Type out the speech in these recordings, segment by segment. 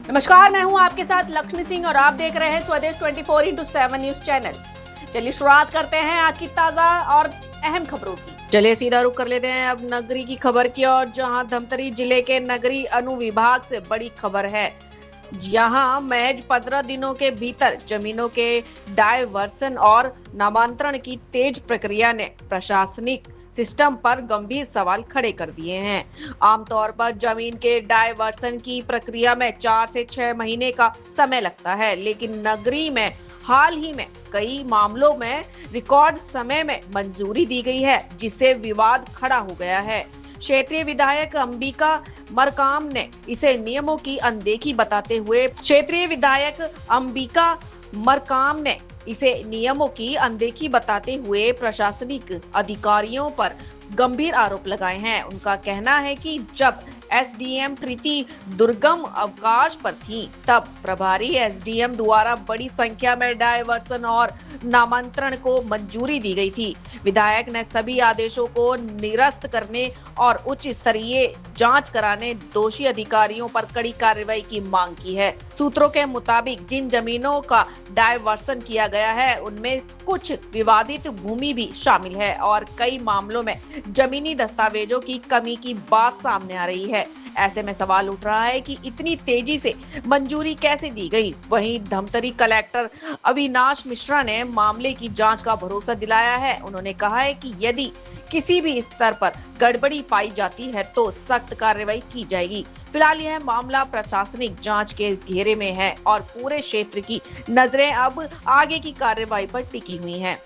नमस्कार, मैं हूं आपके साथ लक्ष्मी सिंह और आप देख रहे हैं स्वदेश 24x7 न्यूज चैनल। चलिए शुरुआत करते हैं आज की ताजा और अहम खबरों की। चलिए सीधा रुख कर लेते हैं अब नगरी की खबर की ओर, जहां धमतरी जिले के नगरी अनुविभाग से बड़ी खबर है। यहाँ महज 15 दिनों के भीतर जमीनों के डायवर्सन और नामांतरण की तेज प्रक्रिया ने प्रशासनिक सिस्टम पर गंभीर सवाल खड़े कर दिए हैं। आमतौर पर जमीन के डायवर्सन की प्रक्रिया में 4 से 6 महीने का समय लगता है, लेकिन नगरी में हाल ही में कई मामलों में रिकॉर्ड समय में मंजूरी दी गई है, जिससे विवाद खड़ा हो गया है। क्षेत्रीय विधायक अंबिका मरकाम ने इसे नियमों की अनदेखी बताते हुए प्रशासनिक अधिकारियों पर गंभीर आरोप लगाए हैं। उनका कहना है कि जब एसडीएम प्रीति दुर्गम अवकाश पर थी, तब प्रभारी एसडीएम द्वारा बड़ी संख्या में डायवर्सन और नामांतरण को मंजूरी दी गई थी। विधायक ने सभी आदेशों को निरस्त करने और उच्च स्तरीय जांच कराने दोषी अधिकारियों पर कड़ी कार्रवाई की मांग की है। सूत्रों के मुताबिक जिन जमीनों का डायवर्सन किया गया है, उनमें कुछ विवादित भूमि भी शामिल है और कई मामलों में जमीनी दस्तावेजों की कमी की बात सामने आ रही है। ऐसे में सवाल उठ रहा है कि इतनी तेजी से मंजूरी कैसे दी गई। वहीं धमतरी कलेक्टर अविनाश मिश्रा ने मामले की जांच का भरोसा दिलाया है। उन्होंने कहा है कि यदि किसी भी स्तर पर गड़बड़ी पाई जाती है तो सख्त कार्रवाई की जाएगी। फिलहाल यह मामला प्रशासनिक जांच के घेरे में है और पूरे क्षेत्र की नजरें अब आगे की कार्रवाई पर टिकी हुई हैं।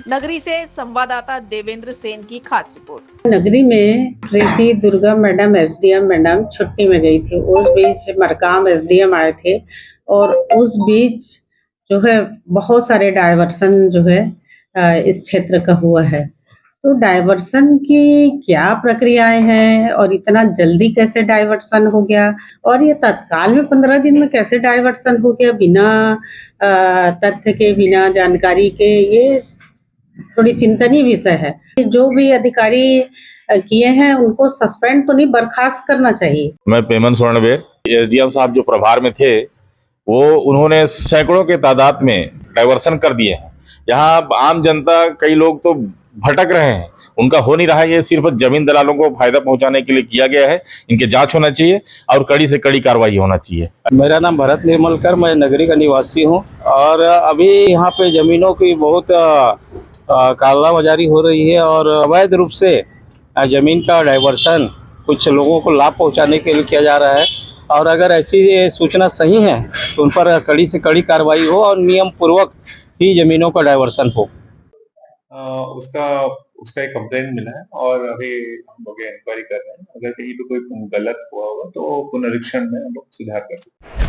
नगरी से संवाददाता देवेंद्र सेन की खास रिपोर्ट। नगरी में प्रीति दुर्गा मैडम एसडीएम मैडम छुट्टी में गई थी। उस बीच मरकाम एसडीएम आए थे और उस बीच जो है बहुत सारे डायवर्सन जो है इस क्षेत्र का हुआ है। तो डायवर्सन की क्या प्रक्रियाएं हैं और इतना जल्दी कैसे डायवर्सन हो गया, और ये तत्काल में 15 दिन में कैसे डायवर्सन हो गया बिना तथ्य के, बिना जानकारी के, ये थोड़ी चिंतनीय विषय है। जो भी अधिकारी किए हैं उनको सस्पेंड तो नहीं, बर्खास्त करना चाहिए। मैं पेमन स्वर्णवेर, एसडीएम साहब जो प्रभार में थे वो उन्होंने सैकड़ों के तादाद में डायवर्सन कर दिए हैं। यहाँ आम जनता, कई लोग तो भटक रहे हैं, उनका हो नहीं रहा है। ये सिर्फ जमीन दलालों को फायदा पहुंचाने के लिए किया गया है। इनके जांच होना चाहिए और कड़ी से कड़ी कार्रवाई होना चाहिए। मेरा नाम भरत निर्मलकर, मैं नगरी का निवासी हूँ और अभी यहाँ पे जमीनों की बहुत कालाबाजारी हो रही है और अवैध रूप से जमीन का डाइवर्सन कुछ लोगों को लाभ पहुंचाने के लिए किया जा रहा है। और अगर ऐसी सूचना सही है तो उन पर कड़ी से कड़ी कार्रवाई हो और नियम पूर्वक ही जमीनों का डाइवर्सन हो। उसका एक कंप्लेंट मिला है और अभी हम लोग इंक्वायरी कर रहे हैं। अगर कहीं पे कोई गलत हुआ होगा तो पुनरीक्षण में हम लोग सुधार कर सकते हैं।